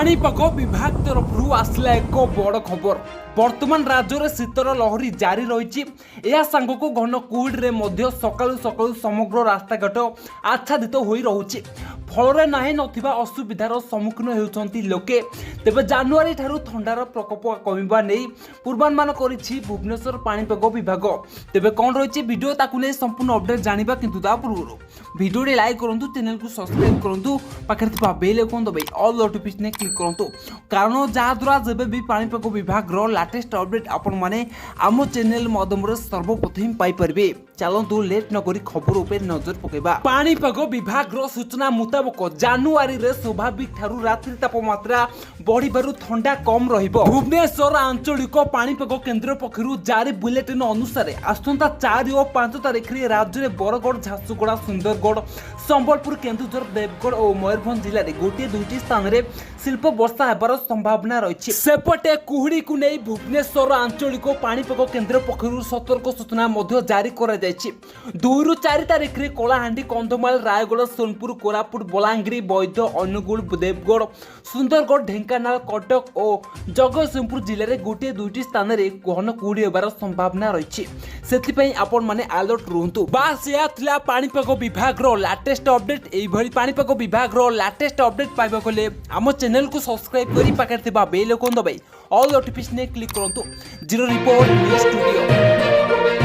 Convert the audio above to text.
पाणीपाग विभाग तरफ आसला एक बड़ खबर। वर्तमान राज्य में शीतर लहरी जारी रही। यह सांग को घन कुहुड़ी में सकालू सकालू समग्र रास्ताघाट आच्छादित हो रही। फल नाही नथिबा असुविधार सम्मुखीन होउछंती लोके। तेबे जानुआरी ठारू ठंडार प्रकोप कमिबा नहीं पूर्वानुमान करिछि भुवनेश्वर पाणीपाग विभाग। तेबे कौन रही वीडियो ताकू नहीं संपूर्ण अपडेट जानिबा, किंतु ता पूर्व वीडियो रे लाइक करंतु, चैनल को सब्सक्राइब करंतु, पाखरे थिबा बेल आइकन दबाई ऑल नोटिफिकेशन क्लिक करंतु, कारण जहा द्वारा जेबे भी पाणीपाग विभाग रो लेटेस्ट अपडेट आपण माने आमो चैनल माध्यम रे सर्वप्रथम पाई परबे। चलंतु लेट न करी खबर उपर नजर पकेबा। पाणीपाग विभाग रो सूचना मुताबक जानुआरी रे स्वाभाविक ठारू रात्रि तापमात्रा बढ़िबारु ठंडा कम रहिबो। भुवनेश्वर आंचलिक पाणीपाग केंद्र पक्षरु जारी बुलेटिन अनुसार आसंता 4 और 5 तारिख रे राज्य रे बरगढ़, झारसुगुड़ा, सुंदरगढ़, संबलपुर, केन्दुझर, देवगढ़ और मयूरभंज जिले में गोटे दुईटी स्थान में शिल्प वर्षा होबार संभावना रही। सेपटे कुहुड़ी को नहीं भुवनेश्वर आंचलिक पाणीपाग केंद्र पक्षरु सतर्क सूचना जारी करा 2 ରୁ 4 तारिख रे कलाहांडी, कंधमाल, रायगढ़, सोनपुर, कोरापुट, बलांगीर, वैद्य, अनुगुल, देवगढ़, सुंदरगढ़, ढेंकानाल, कटक और जगतसिंहपुर जिले में गोटे दुईटी स्थान में घन कुहुड़ी होबार संभावना रही। सेथिपई आपण माने अलर्ट रुहंतु। बास या थिला पाणीपाग विभाग रो लेटेस्ट अपडेट। एई भली पाणीपाग विभाग रो लेटेस्ट अपडेट पाइबा कोले आम चैनल को सब्सक्राइब करी पाखरे थिबा बेल आइकन दबाई ऑल नोटिफिकेशन क्लिक करंतु। Zero report news studio.